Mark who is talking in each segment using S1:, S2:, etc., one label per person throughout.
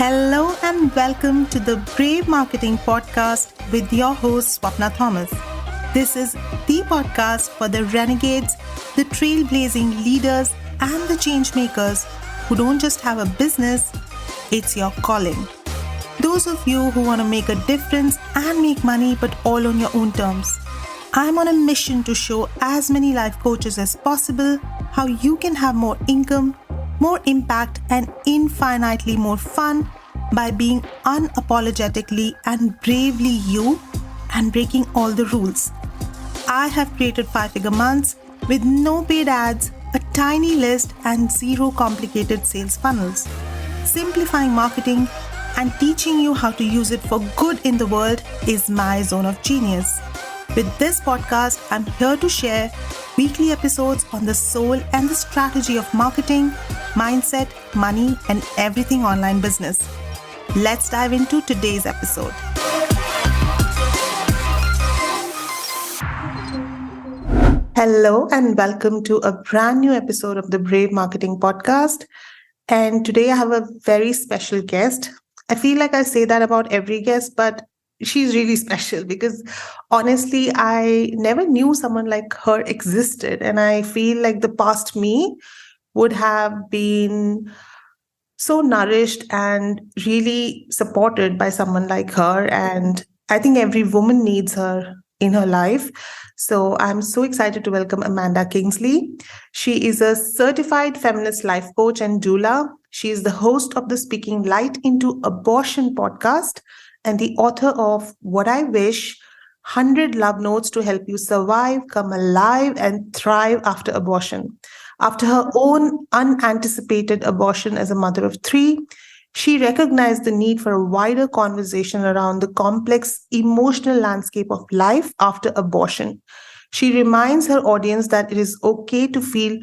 S1: Hello and welcome to the Brave Marketing Podcast with your host, Swapna Thomas. This is the podcast for the renegades, the trailblazing leaders, and the change makers who don't just have a business, it's your calling. Those of you who want to make a difference and make money, but all on your own terms. I'm on a mission to show as many life coaches as possible how you can have more income, more impact, and infinitely more fun by being unapologetically and bravely you and breaking all the rules. I have created 5-figure months with no paid ads, a tiny list, and zero complicated sales funnels. Simplifying marketing and teaching you how to use it for good in the world is my zone of genius. With this podcast, I'm here to share weekly episodes on the soul and the strategy of marketing, mindset, money, and everything online business. Let's dive into today's episode. Hello and welcome to a brand new episode of the Brave Marketing Podcast. And today I have a very special guest. I feel like I say that about every guest, but she's really special because honestly, I never knew someone like her existed. And I feel like the past me would have been so nourished and really supported by someone like her. And I think every woman needs her in her life. So I'm so excited to welcome Amanda Kingsley. She is a certified feminist life coach and doula. She is the host of the Speaking Light into Abortion podcast and the author of What I Wish, 100 Love Notes to Help You Survive, Come Alive, and Thrive After Abortion. After her own unanticipated abortion as a mother of 3, she recognized the need for a wider conversation around the complex emotional landscape of life after abortion. She reminds her audience that it is okay to feel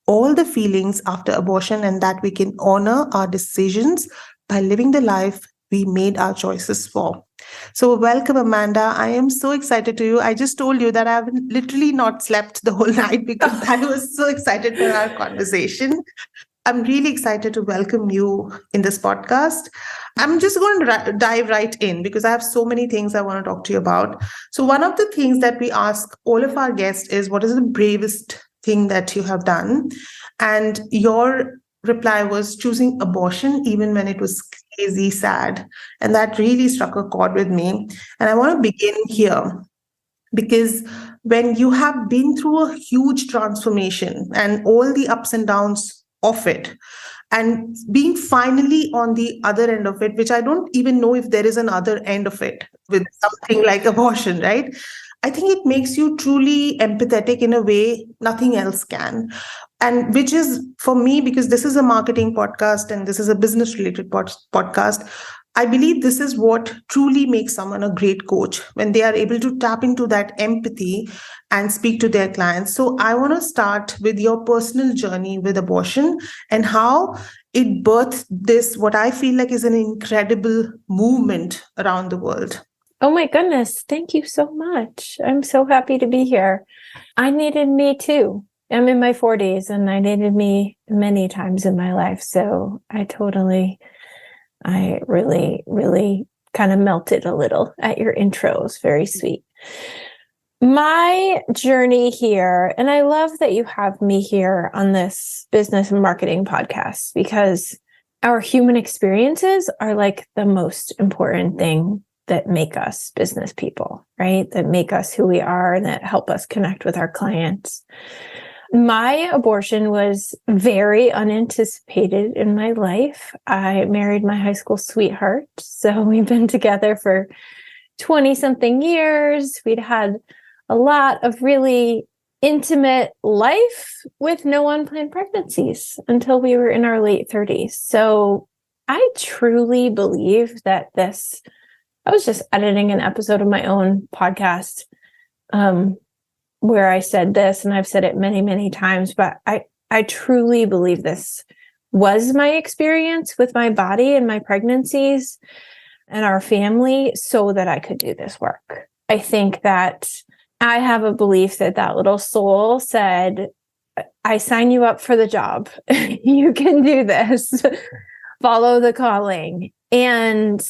S1: all the feelings after abortion and that we can honor our decisions by living the life we made our choices for. So welcome, Amanda. I am so excited to you. I just told you that I've literally not slept the whole night because I was so excited for our conversation. I'm really excited to welcome you in this podcast. I'm just going to dive right in because I have so many things I want to talk to you about. So one of the things that we ask all of our guests is, what is the bravest thing that you have done? And your reply was choosing abortion even when it was crazy sad. And that really struck a chord with me. And I want to begin here because when you have been through a huge transformation and all the ups and downs of it, and being finally on the other end of it, which I don't even know if there is an other end of it with something like abortion, right? I think it makes you truly empathetic in a way nothing else can. And which is for me, because this is a marketing podcast and this is a business related podcast, I believe this is what truly makes someone a great coach when they are able to tap into that empathy and speak to their clients. So I want to start with your personal journey with abortion and how it birthed this, what I feel like is an incredible movement around the world.
S2: Oh my goodness. Thank you so much. I'm so happy to be here. I needed me too. I'm in my 40s and I needed me many times in my life. So I really, really kind of melted a little at your intro. It was very sweet. My journey here, and I love that you have me here on this business and marketing podcast because our human experiences are like the most important thing that make us business people, right? That make us who we are and that help us connect with our clients. My abortion was very unanticipated in my life. I married my high school sweetheart. So we've been together for 20-something years. We'd had a lot of really intimate life with no unplanned pregnancies until we were in our late 30s. So I truly believe that I was just editing an episode of my own podcast where I said this, and I've said it many, many times, but I truly believe this was my experience with my body and my pregnancies and our family so that I could do this work. I think that I have a belief that that little soul said, I sign you up for the job. You can do this. Follow the calling. And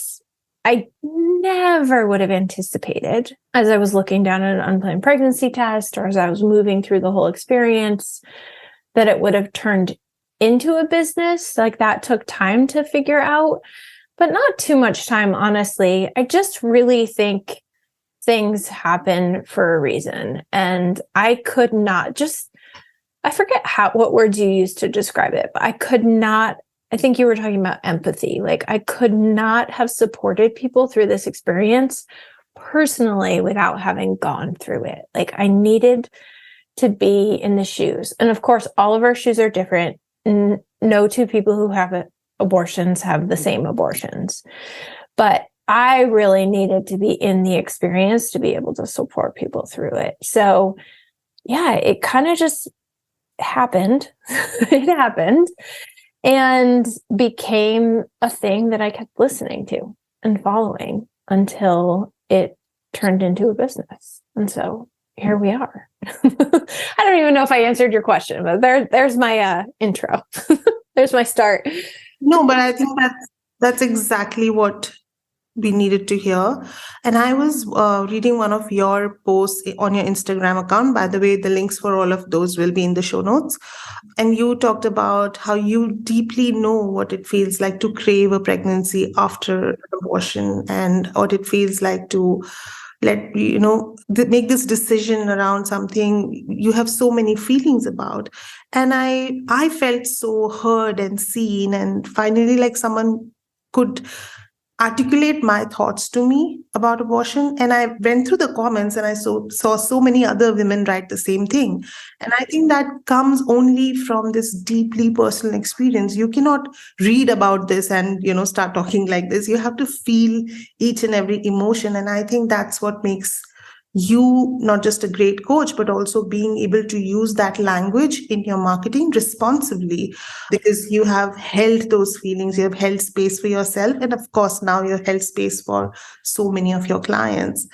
S2: I never would have anticipated, as I was looking down at an unplanned pregnancy test or as I was moving through the whole experience, that it would have turned into a business. Like, that took time to figure out, but not too much time, honestly. I just really think things happen for a reason. And I could not I forget what words you used to describe it, but I think you were talking about empathy. Like, I could not have supported people through this experience personally without having gone through it. Like, I needed to be in the shoes. And of course, all of our shoes are different. No two people who have abortions have the same abortions. But I really needed to be in the experience to be able to support people through it. So yeah, it kind of just happened. It happened and became a thing that I kept listening to and following until it turned into a business. And so here we are. I don't even know if I answered your question, but there's my intro. There's my start.
S1: No, but I think that's exactly what we needed to hear. And I was reading one of your posts on your Instagram account. By the way, the links for all of those will be in the show notes. And you talked about how you deeply know what it feels like to crave a pregnancy after an abortion, and what it feels like to make this decision around something you have so many feelings about. And I felt so heard and seen, and finally, like, someone could articulate my thoughts to me about abortion. And I went through the comments and I saw so many other women write the same thing. And I think that comes only from this deeply personal experience. You cannot read about this and, start talking like this. You have to feel each and every emotion. And I think that's what makes you not just a great coach, but also being able to use that language in your marketing responsibly, because you have held those feelings, you have held space for yourself, and of course, now you've held space for so many of your clients.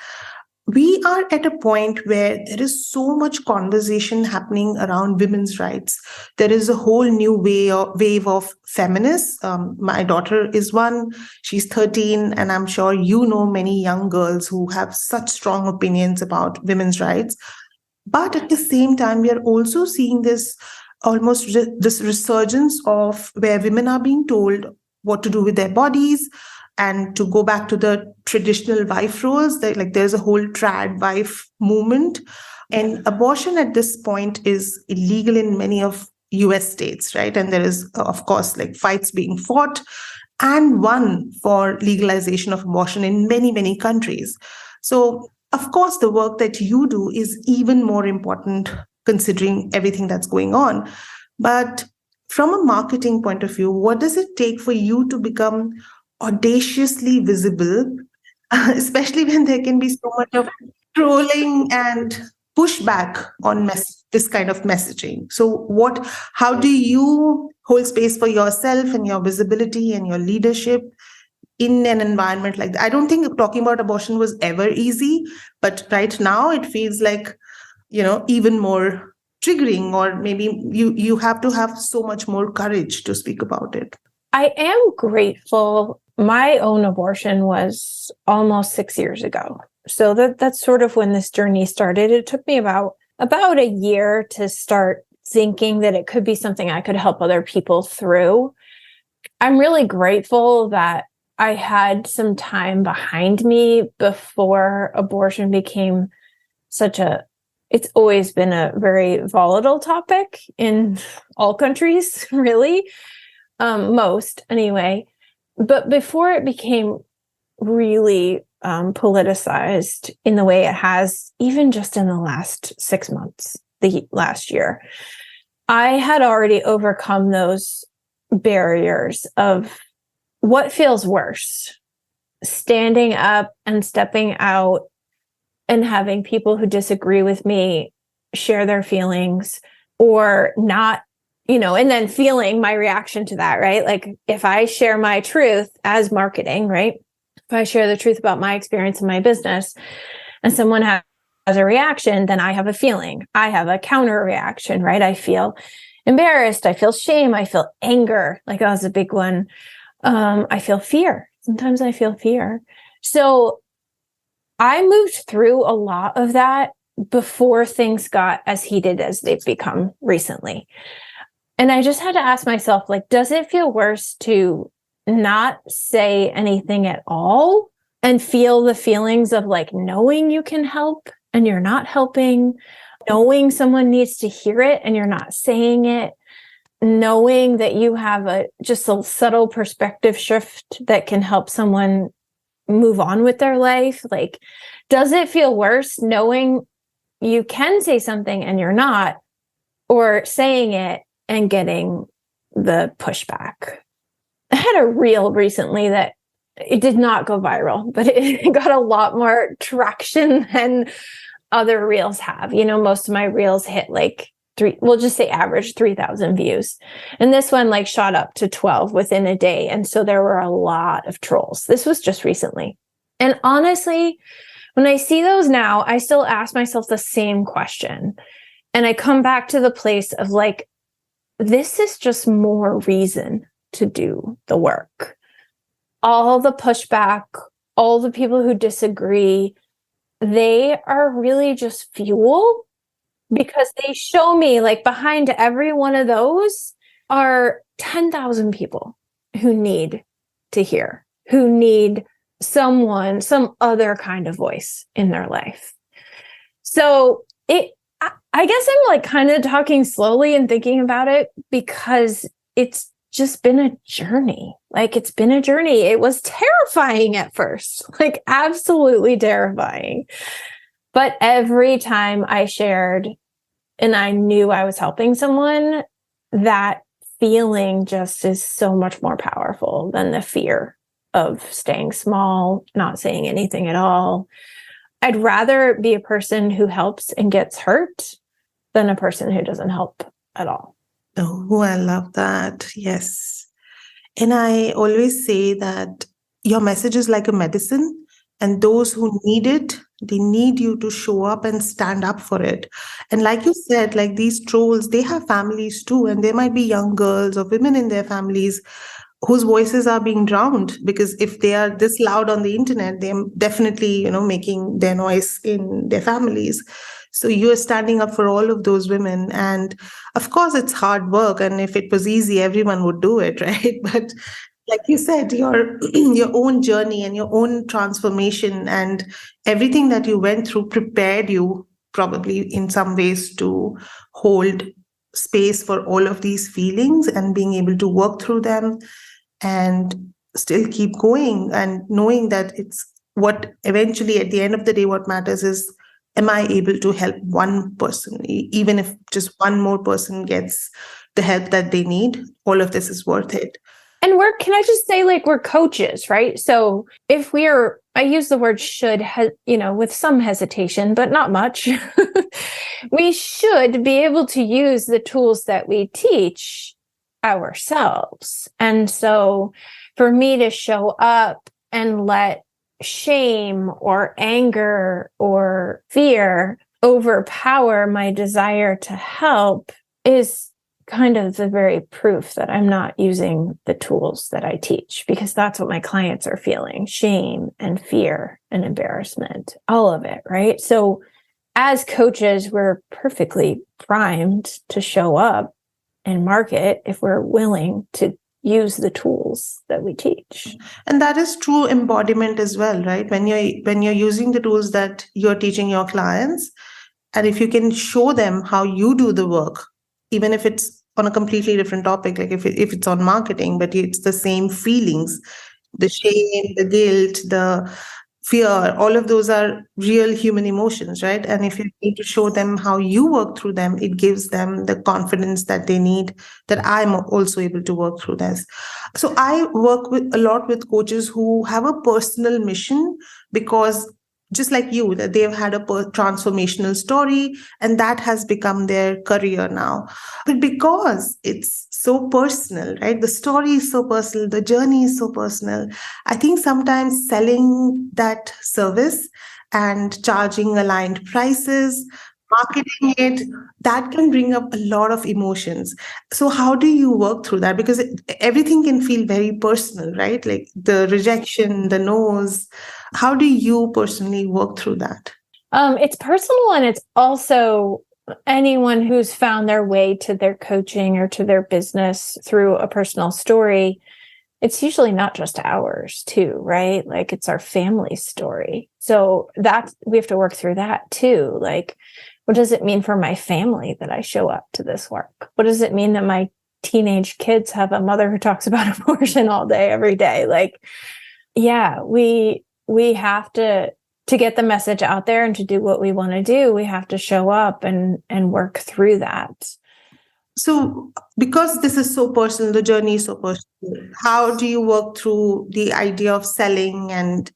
S1: We are at a point where there is so much conversation happening around women's rights. There is a whole new wave of feminists. My daughter is one. She's 13, and I'm sure you know many young girls who have such strong opinions about women's rights. But at the same time, we are also seeing this this resurgence of where women are being told what to do with their bodies, and to go back to the traditional wife roles. There's a whole trad wife movement, and abortion at this point is illegal in many of US states, right? And there is, of course, like, fights being fought and won for legalization of abortion in many, many countries. So, of course, the work that you do is even more important considering everything that's going on. But from a marketing point of view, what does it take for you to become audaciously visible, especially when there can be so much of trolling and pushback on this kind of messaging? So how do you hold space for yourself and your visibility and your leadership in an environment like that? I don't think talking about abortion was ever easy, but right now it feels like, even more triggering, or maybe you have to have so much more courage to speak about it.
S2: I am grateful. My own abortion was almost 6 years ago. So that's sort of when this journey started. It took me about a year to start thinking that it could be something I could help other people through. I'm really grateful that I had some time behind me before abortion became it's always been a very volatile topic in all countries, really. Most anyway. But before it became really politicized in the way it has, even just in the last 6 months, the last year, I had already overcome those barriers of what feels worse, standing up and stepping out and having people who disagree with me share their feelings, or not, and then feeling my reaction to that, right? Like, if I share my truth as marketing, right? If I share the truth about my experience in my business and someone has a reaction, then I have a feeling. I have a counter reaction, right? I feel embarrassed. I feel shame. I feel anger. Like, that was a big one. I feel fear. Sometimes I feel fear. So I moved through a lot of that before things got as heated as they've become recently. And I just had to ask myself, like, does it feel worse to not say anything at all and feel the feelings of like knowing you can help and you're not helping, knowing someone needs to hear it and you're not saying it, knowing that you have just a subtle perspective shift that can help someone move on with their life? Like, does it feel worse knowing you can say something and you're not, or saying it and getting the pushback? I had a reel recently that it did not go viral, but it got a lot more traction than other reels have. Most of my reels hit like we'll just say average 3,000 views. And this one like shot up to 12 within a day. And so there were a lot of trolls. This was just recently. And honestly, when I see those now, I still ask myself the same question. And I come back to the place of like, this is just more reason to do the work. All the pushback, all the people who disagree, they are really just fuel, because they show me like behind every one of those are 10,000 people who need to hear, who need some other kind of voice in their life. So I guess I'm like kind of talking slowly and thinking about it because it's just been a journey. Like it's been a journey. It was terrifying at first, like absolutely terrifying. But every time I shared and I knew I was helping someone, that feeling just is so much more powerful than the fear of staying small, not saying anything at all. I'd rather be a person who helps and gets hurt than a person who doesn't help at all.
S1: Oh, I love that. Yes. And I always say that your message is like a medicine, and those who need it, they need you to show up and stand up for it. And like you said, like these trolls, they have families too, and there might be young girls or women in their families whose voices are being drowned, because if they are this loud on the internet, they're definitely, making their noise in their families. So you're standing up for all of those women. And of course, it's hard work. And if it was easy, everyone would do it, right? But like you said, your your own journey and your own transformation and everything that you went through prepared you probably in some ways to hold space for all of these feelings and being able to work through them and still keep going, and knowing that it's what eventually at the end of the day, what matters is, am I able to help one person? Even if just one more person gets the help that they need, all of this is worth it.
S2: And can I just say, like, we're coaches, right? So if I use the word should, with some hesitation, but not much, we should be able to use the tools that we teach ourselves. And so for me to show up and let shame or anger or fear overpower my desire to help is kind of the very proof that I'm not using the tools that I teach, because that's what my clients are feeling: shame and fear and embarrassment, all of it, right? So as coaches, we're perfectly primed to show up and market if we're willing to use the tools that we teach.
S1: And that is true embodiment as well, right? When you're using the tools that you're teaching your clients, and if you can show them how you do the work, even if it's on a completely different topic, like if it's on marketing, but it's the same feelings, the shame, the guilt, the fear, all of those are real human emotions, right? And if you need to show them how you work through them, it gives them the confidence that they need, that I'm also able to work through this. So I work a lot with coaches who have a personal mission, because just like you, that they've had a transformational story and that has become their career now. But because it's so personal, right? The story is so personal, the journey is so personal. I think sometimes selling that service and charging aligned prices marketing it, that can bring up a lot of emotions. So how do you work through that? Because everything can feel very personal, right? Like the rejection, the no's. How do you personally work through that?
S2: It's personal, and it's also anyone who's found their way to their coaching or to their business through a personal story. It's usually not just ours too, right? Like it's our family's story. So we have to work through that too. Like, what does it mean for my family that I show up to this work? What does it mean that my teenage kids have a mother who talks about abortion all day, every day? Like, yeah, we have to get the message out there and to do what we want to do, we have to show up and work through that.
S1: So, because this is so personal, the journey is so personal, how do you work through the idea of selling and,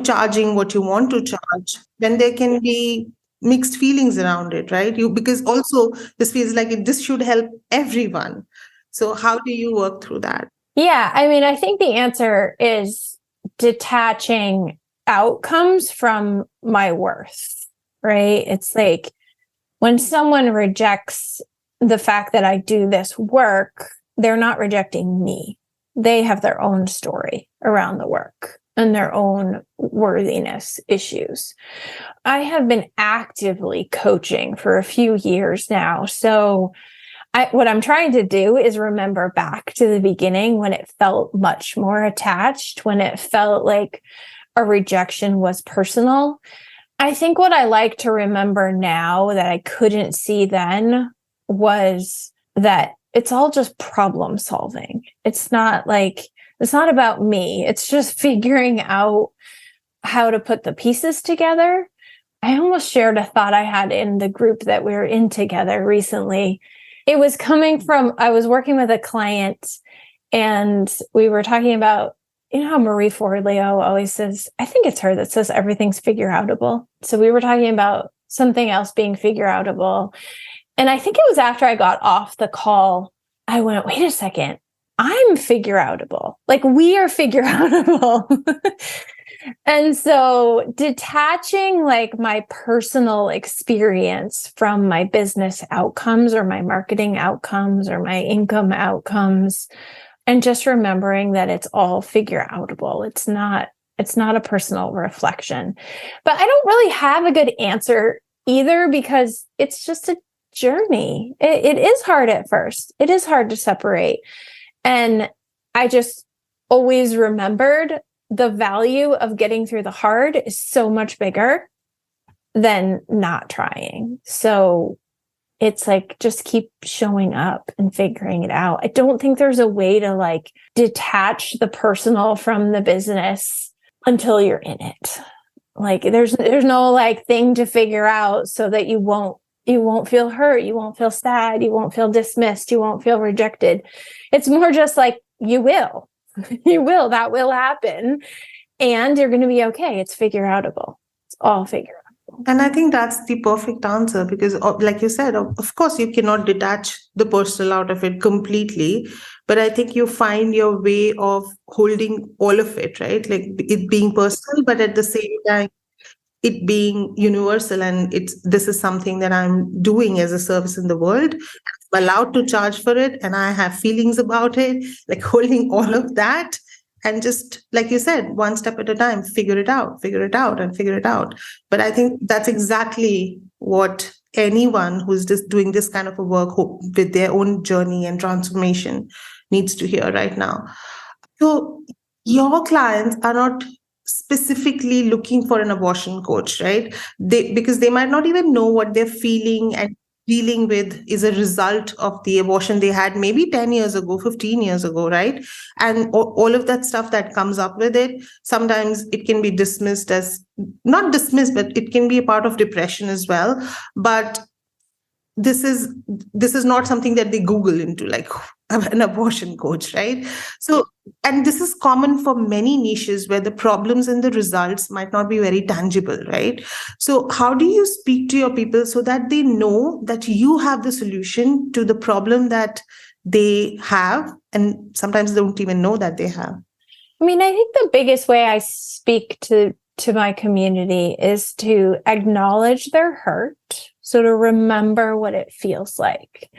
S1: charging what you want to charge when there can be mixed feelings around it, right? Because also this feels like this should help everyone. So, how do you work through that?
S2: Yeah, I mean, I think the answer is detaching outcomes from my worth, right? It's like when someone rejects the fact that I do this work, they're not rejecting me. They have their own story around the work and their own worthiness issues. I have been actively coaching for a few years now. So what I'm trying to do is remember back to the beginning when it felt much more attached, when it felt like a rejection was personal. I think what I like to remember now that I couldn't see then was that it's all just problem solving. It's not about me. It's just figuring out how to put the pieces together. I almost shared a thought I had in the group that we were in together recently. It was coming from, I was working with a client and we were talking about, how Marie Forleo always says, I think it's her that says everything's figure outable. So we were talking about something else being figure outable. And I think it was after I got off the call, I went, wait a second, I'm figure outable. Like we are figure outable. And so detaching like my personal experience from my business outcomes or my marketing outcomes or my income outcomes, and just remembering that it's all figure outable. It's not a personal reflection. But I don't really have a good answer either because it's just a journey. It is hard at first. It is hard to separate. And I just always remembered the value of getting through the hard is so much bigger than not trying. So it's like, just keep showing up and figuring it out. I don't think there's a way to like detach the personal from the business until you're in it. Like there's no like thing to figure out so that you won't feel hurt. You won't feel sad. You won't feel dismissed. You won't feel rejected. It's more just like, you will, that will happen. And you're going to be okay. It's figure outable. It's all figure out.
S1: And I think that's the perfect answer because, like you said, of course, you cannot detach the personal out of it completely. But I think you find your way of holding all of it, right? Like it being personal, but at the same time, it being universal. And this is something that I'm doing as a service in the world. I'm allowed to charge for it. And I have feelings about it, like holding all of that. And just like you said, one step at a time, figure it out, and figure it out. But I think that's exactly what anyone who's just doing this kind of a work with their own journey and transformation needs to hear right now. So your clients are not specifically looking for an abortion coach, right? Because they might not even know what they're feeling and dealing with is a result of the abortion they had maybe 10 years ago, 15 years ago, right? And all of that stuff that comes up with it, sometimes it can be dismissed as, not dismissed, but it can be a part of depression as well. But this is not something that they Google into, like an abortion coach, right? So, and this is common for many niches where the problems and the results might not be very tangible, right? So how do you speak to your people so that they know that you have the solution to the problem that they have, and sometimes they don't even know that they have?
S2: I mean, I think the biggest way I speak to my community is to acknowledge their hurt. So to remember what it feels like.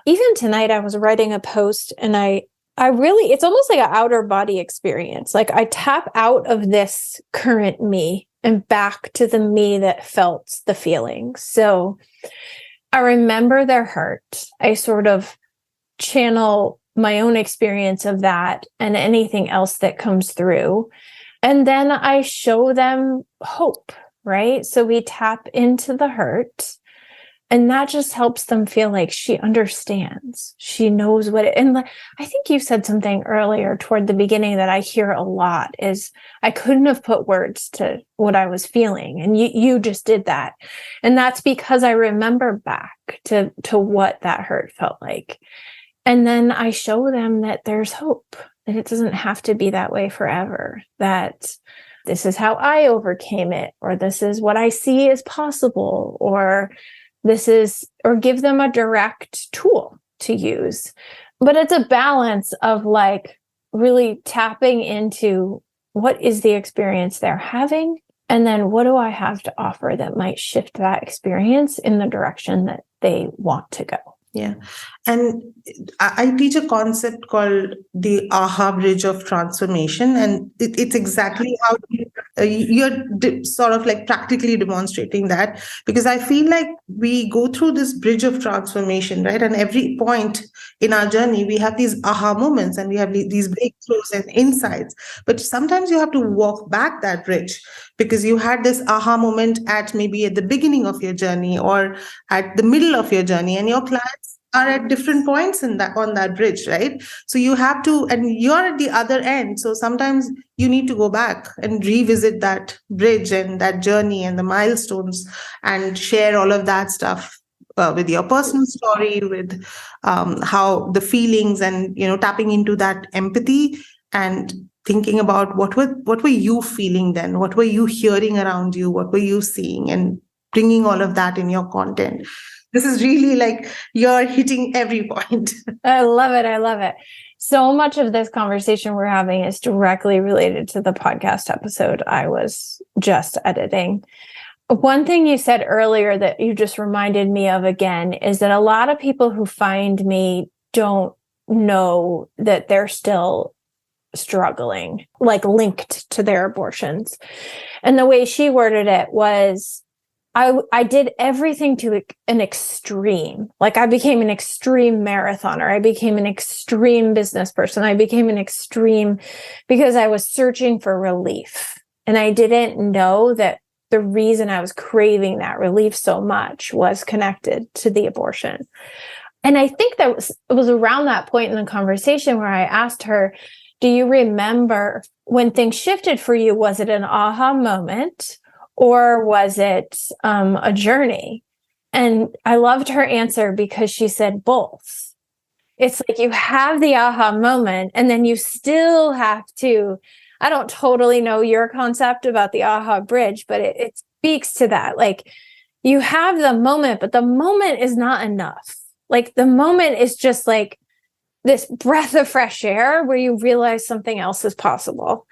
S2: Even tonight, I was writing a post and I really, it's almost like an outer body experience. Like I tap out of this current me and back to the me that felt the feelings. So I remember their hurt. I sort of channel my own experience of that and anything else that comes through. And then I show them hope, right? So we tap into the hurt. And that just helps them feel like she understands. She knows what it, and I think you said something earlier toward the beginning that I hear a lot is I couldn't have put words to what I was feeling. And you just did that. And that's because I remember back to what that hurt felt like. And then I show them that there's hope, that it doesn't have to be that way forever, that this is how I overcame it, or this is what I see as possible, or give them a direct tool to use. But it's a balance of like really tapping into what is the experience they're having, and then what do I have to offer that might shift that experience in the direction that they want to go.
S1: Yeah. And I teach a concept called the AHA bridge of transformation. And it's exactly how you're sort of like practically demonstrating that, because I feel like we go through this bridge of transformation, right? And every point in our journey, we have these AHA moments and we have these breakthroughs and insights. But sometimes you have to walk back that bridge because you had this AHA moment maybe at the beginning of your journey or at the middle of your journey, and your clients are at different points on that bridge, right? So you have to, and you're at the other end. So sometimes you need to go back and revisit that bridge and that journey and the milestones and share all of that stuff with your personal story, with how the feelings, and tapping into that empathy and thinking about what were you feeling then, what were you hearing around you, what were you seeing, and bringing all of that in your content. This is really like you're hitting every point.
S2: I love it. I love it. So much of this conversation we're having is directly related to the podcast episode I was just editing. One thing you said earlier that you just reminded me of again is that a lot of people who find me don't know that they're still struggling, like linked to their abortions. And the way she worded it was, I did everything to an extreme. Like I became an extreme marathoner. I became an extreme business person. I became an extreme because I was searching for relief. And I didn't know that the reason I was craving that relief so much was connected to the abortion. And I think it was around that point in the conversation where I asked her, do you remember when things shifted for you? Was it an aha moment? Or was it a journey? And I loved her answer because she said both. It's like you have the aha moment, and then you still have to, I don't totally know your concept about the aha bridge, but it speaks to that. Like you have the moment, but the moment is not enough. Like the moment is just like this breath of fresh air where you realize something else is possible.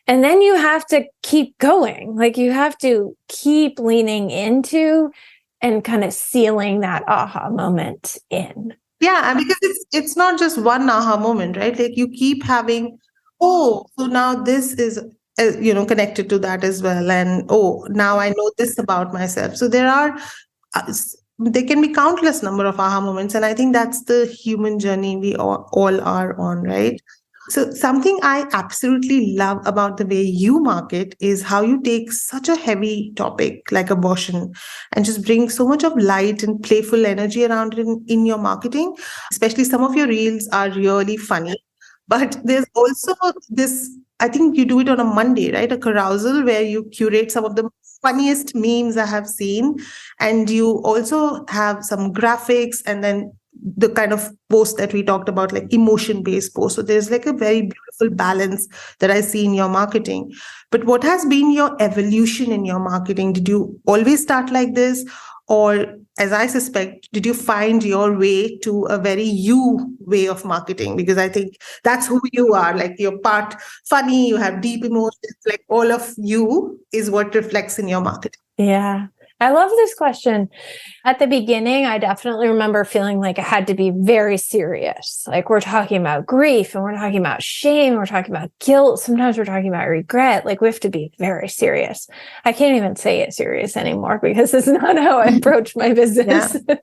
S2: And then you have to keep going. Like you have to keep leaning into and kind of sealing that aha moment in.
S1: Yeah, because it's not just one aha moment, right? Like you keep having, oh, so now this is connected to that as well, and oh, now I know this about myself. So there can be countless number of aha moments, and I think that's the human journey we all are on, right? So something I absolutely love about the way you market is how you take such a heavy topic like abortion and just bring so much of light and playful energy around it in your marketing. Especially some of your reels are really funny, but there's also this, I think you do it on a Monday, right? A carousel where you curate some of the funniest memes I have seen. And you also have some graphics, and then the kind of post that we talked about, like emotion-based posts. So there's like a very beautiful balance that I see in your marketing. But what has been your evolution in your marketing? Did you always start like this? Or, as I suspect, did you find your way to a very you way of marketing? Because I think that's who you are. Like you're part funny, you have deep emotions, like all of you is what reflects in your marketing.
S2: Yeah. I love this question. At the beginning, I definitely remember feeling like I had to be very serious. Like we're talking about grief and we're talking about shame. We're talking about guilt. Sometimes we're talking about regret. Like we have to be very serious. I can't even say it serious anymore because it's not how I approach my business.
S1: Yeah.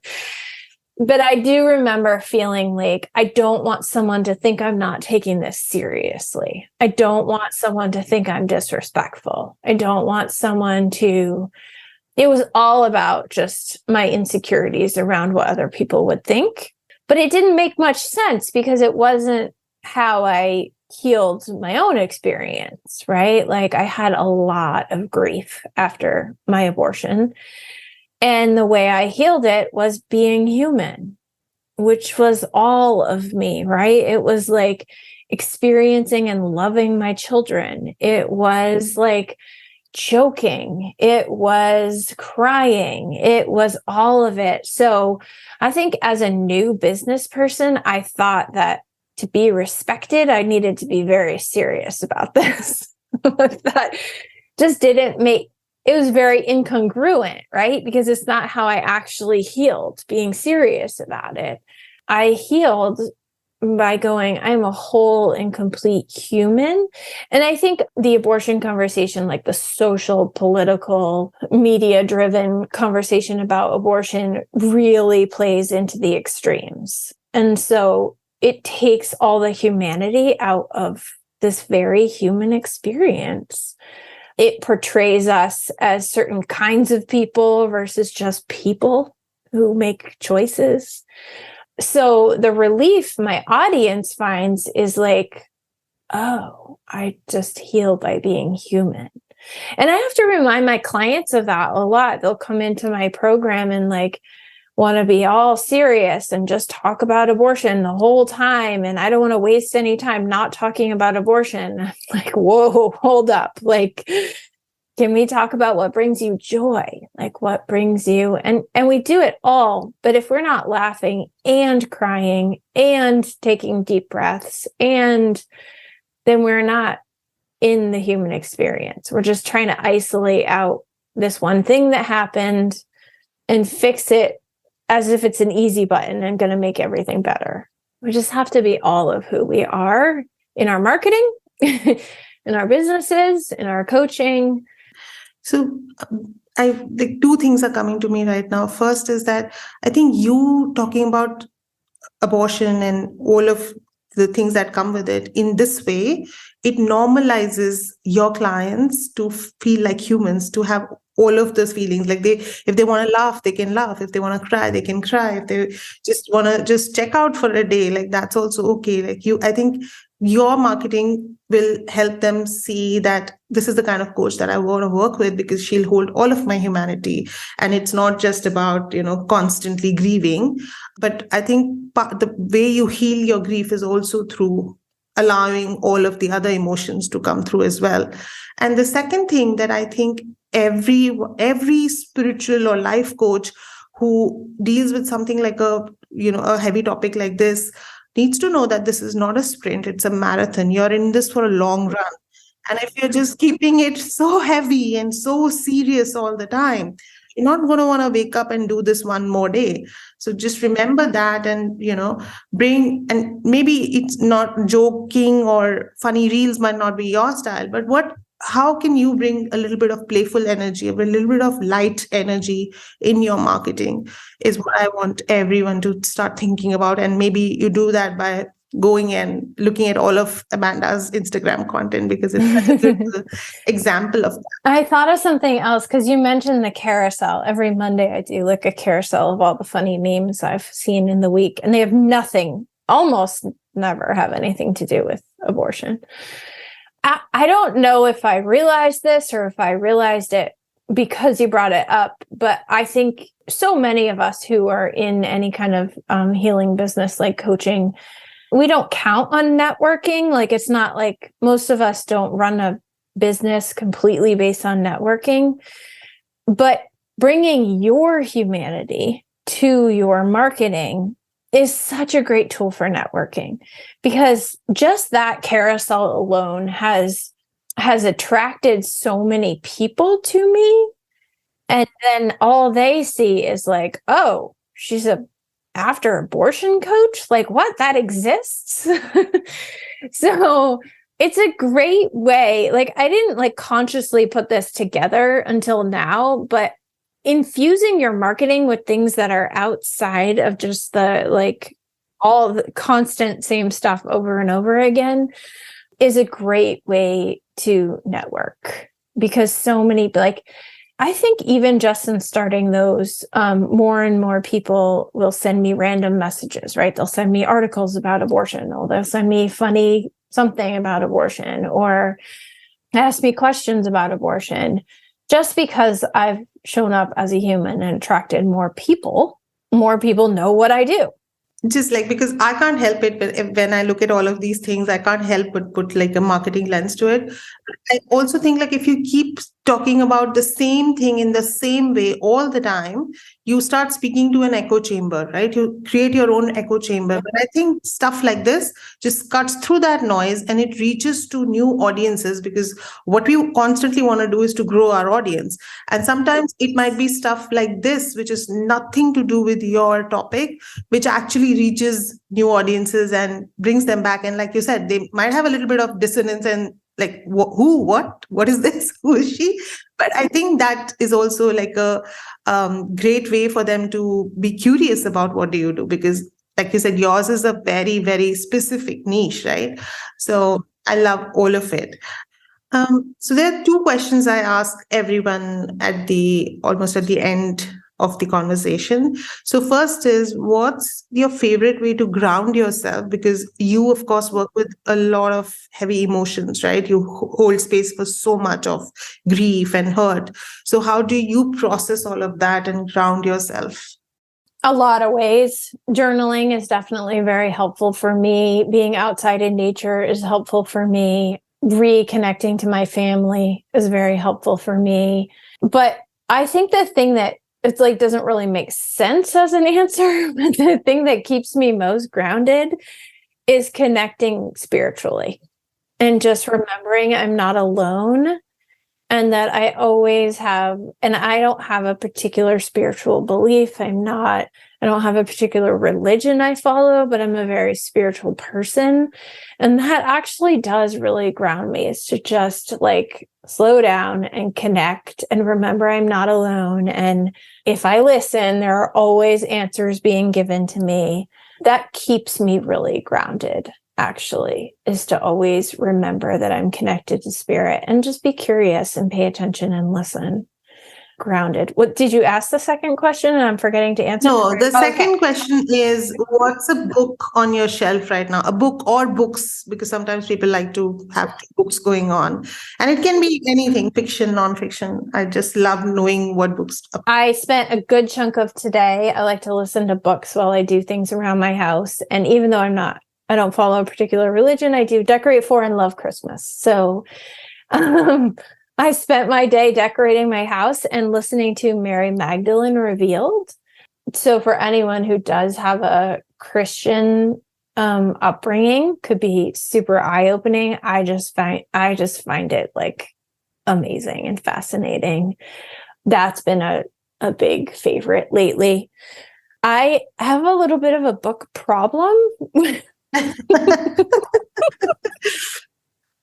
S2: But I do remember feeling like I don't want someone to think I'm not taking this seriously. I don't want someone to think I'm disrespectful. I don't want someone to... It was all about just my insecurities around what other people would think. But it didn't make much sense because it wasn't how I healed my own experience, right? Like I had a lot of grief after my abortion. And the way I healed it was being human, which was all of me, right? It was like experiencing and loving my children. It was like joking. It was crying. It was all of it. So I think as a new business person, I thought that to be respected, I needed to be very serious about this. That just didn't make... It was very incongruent, right? Because it's not how I actually healed, being serious about it. I healed by going, I'm a whole and complete human. And I think the abortion conversation, like the social, political, media-driven conversation about abortion really plays into the extremes. And so it takes all the humanity out of this very human experience. It portrays us as certain kinds of people versus just people who make choices. So the relief my audience finds is like, oh, I just heal by being human. And I have to remind my clients of that a lot. They'll come into my program and like want to be all serious and just talk about abortion the whole time. And I don't want to waste any time not talking about abortion. I'm like, whoa, hold up. Like, can we talk about what brings you joy? Like what brings you, and we do it all. But if we're not laughing and crying and taking deep breaths, and then we're not in the human experience. We're just trying to isolate out this one thing that happened and fix it as if it's an easy button and going to make everything better. We just have to be all of who we are in our marketing, in our businesses, in our coaching.
S1: So the two things are coming to me right now. First is that I think you talking about abortion and all of the things that come with it in this way, it normalizes your clients to feel like humans, to have all of those feelings. Like if they want to laugh, they can laugh. If they want to cry, they can cry. If they just want to just check out for a day, like that's also okay. Like I think your marketing will help them see that this is the kind of coach that I want to work with, because she'll hold all of my humanity. And it's not just about, constantly grieving. But I think the way you heal your grief is also through allowing all of the other emotions to come through as well. And the second thing that I think every spiritual or life coach who deals with something like a heavy topic like this needs to know that this is not a sprint, it's a marathon. You're in this for a long run. And if you're just keeping it so heavy and so serious all the time, you're not going to want to wake up and do this one more day. So just remember that, and, and maybe it's not joking or funny reels might not be your style, but how can you bring a little bit of playful energy, a little bit of light energy in your marketing is what I want everyone to start thinking about. And maybe you do that by going and looking at all of Amanda's Instagram content, because it's such a good example of that.
S2: I thought of something else because you mentioned the carousel. Every Monday I do like a carousel of all the funny memes I've seen in the week, and they have almost never have anything to do with abortion. I don't know if I realized this or if I realized it because you brought it up, but I think so many of us who are in any kind of healing business like coaching, we don't count on networking. Like it's not like most of us don't run a business completely based on networking, but bringing your humanity to your marketing is such a great tool for networking, because just that carousel alone has attracted so many people to me And then all they see is like, oh, she's a after abortion coach? Like, what? That exists? So it's a great way. Like, I didn't like consciously put this together until now, but infusing your marketing with things that are outside of just the like all the constant same stuff over and over again is a great way to network, because so many, like, I think even just in starting those, more and more people will send me random messages, right? They'll send me articles about abortion, or they'll send me funny something about abortion, or ask me questions about abortion, just because I've shown up as a human and attracted more people know what I do.
S1: Just like, because I can't help it, but when I look at all of these things, I can't help but put like a marketing lens to it. I also think like if you keep talking about the same thing in the same way all the time, you start speaking to an echo chamber, right? You create your own echo chamber. But I think stuff like this just cuts through that noise and it reaches to new audiences, because what we constantly want to do is to grow our audience. And sometimes it might be stuff like this, which is nothing to do with your topic, which actually reaches new audiences and brings them back. And like you said, they might have a little bit of dissonance and like, who, what is this? Who is she? But I think that is also like a great way for them to be curious about what do you do, because like you said, yours is a very, very specific niche, right? So I love all of it. So there are two questions I ask everyone almost at the end of the conversation. So first is, what's your favorite way to ground yourself? Because you, of course, work with a lot of heavy emotions, right? You hold space for so much of grief and hurt. So how do you process all of that and ground yourself?
S2: A lot of ways. Journaling is definitely very helpful for me. Being outside in nature is helpful for me. Reconnecting to my family is very helpful for me. But I think the thing that it's like doesn't really make sense as an answer, but the thing that keeps me most grounded is connecting spiritually and just remembering I'm not alone, and that I always have, and I don't have a particular spiritual belief. I don't have a particular religion I follow, but I'm a very spiritual person. And that actually does really ground me, is to just like slow down and connect and remember I'm not alone. And if I listen, there are always answers being given to me. That keeps me really grounded, actually, is to always remember that I'm connected to spirit and just be curious and pay attention and listen. Grounded. What did you ask the second question? And I'm forgetting to answer.
S1: No, the second question is, what's a book on your shelf right now? A book or books, because sometimes people like to have books going on. And it can be anything, fiction, nonfiction. I just love knowing what books.
S2: I spent a good chunk of today. I like to listen to books while I do things around my house. And even though I don't follow a particular religion, I do decorate for and love Christmas. So I spent my day decorating my house and listening to Mary Magdalene Revealed. So for anyone who does have a Christian upbringing, could be super eye-opening. I just find it like amazing and fascinating. That's been a big favorite lately. I have a little bit of a book problem.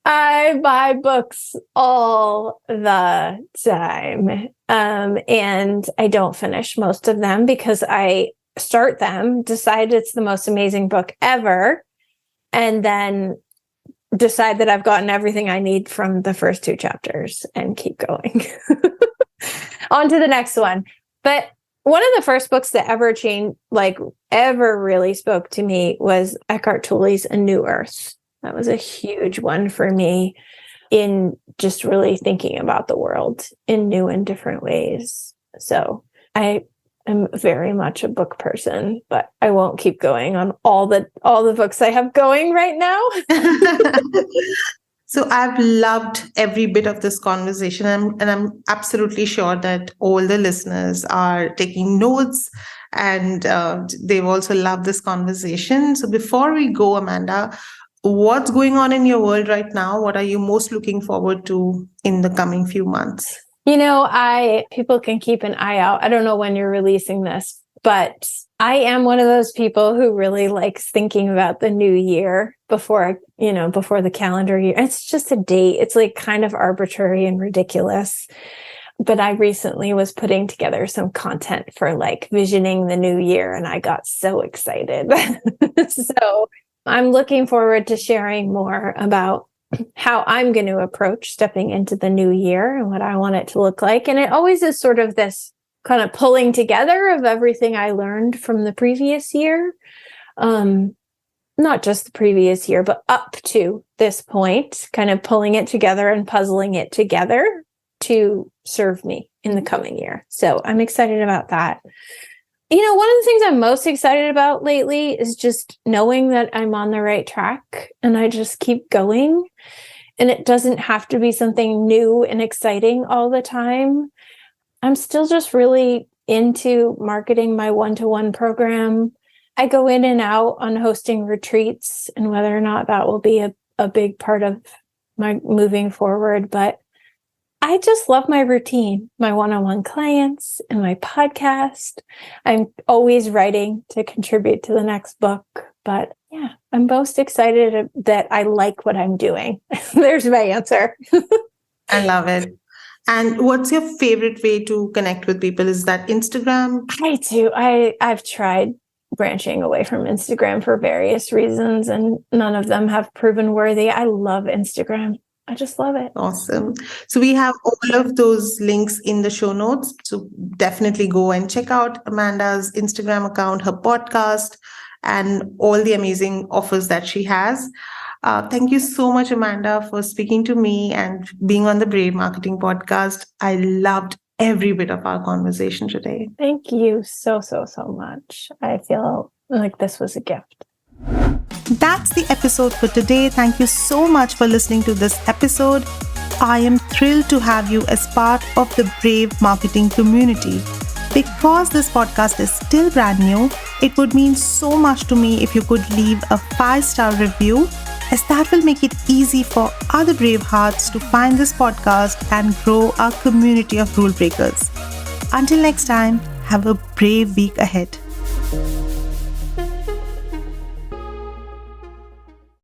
S2: I buy books all the time, and I don't finish most of them because I start them, decide it's the most amazing book ever, and then decide that I've gotten everything I need from the first two chapters and keep going. On to the next one. But one of the first books that ever really spoke to me was Eckhart Tolle's A New Earth. That was a huge one for me in just really thinking about the world in new and different ways. So I am very much a book person, but I won't keep going on all the books I have going right now.
S1: So I've loved every bit of this conversation, and I'm absolutely sure that all the listeners are taking notes, and they've also loved this conversation. So before we go, Amanda, what's going on in your world right now? What are you most looking forward to in the coming few months?
S2: People can keep an eye out. I don't know when you're releasing this, but I am one of those people who really likes thinking about the new year before the calendar year. It's just a date. It's like kind of arbitrary and ridiculous. But I recently was putting together some content for like visioning the new year, and I got so excited. So I'm looking forward to sharing more about how I'm going to approach stepping into the new year and what I want it to look like. And it always is sort of this kind of pulling together of everything I learned from the previous year. Not just the previous year, but up to this point, kind of pulling it together and puzzling it together to serve me in the coming year. So I'm excited about that. One of the things I'm most excited about lately is just knowing that I'm on the right track and I just keep going. And it doesn't have to be something new and exciting all the time. I'm still just really into marketing my one-to-one program. I go in and out on hosting retreats and whether or not that will be a big part of my moving forward. But I just love my routine, my one-on-one clients and my podcast. I'm always writing to contribute to the next book. But yeah, I'm most excited that I like what I'm doing. There's my answer.
S1: I love it. And what's your favorite way to connect with people? Is that Instagram?
S2: I do. I've tried branching away from Instagram for various reasons, and none of them have proven worthy. I love Instagram. I just love it.
S1: Awesome. So we have all of those links in the show notes. So definitely go and check out Amanda's Instagram account, her podcast, and all the amazing offers that she has. Thank you so much, Amanda, for speaking to me and being on the Brave Marketing Podcast. I loved every bit of our conversation today.
S2: Thank you so much. I feel like this was a gift.
S1: That's the episode for today. Thank you so much for listening to this episode. I am thrilled to have you as part of the Brave Marketing community. Because this podcast is still brand new, it would mean so much to me if you could leave a 5-star review, as that will make it easy for other brave hearts to find this podcast and grow our community of rule breakers. Until next time, have a brave week ahead.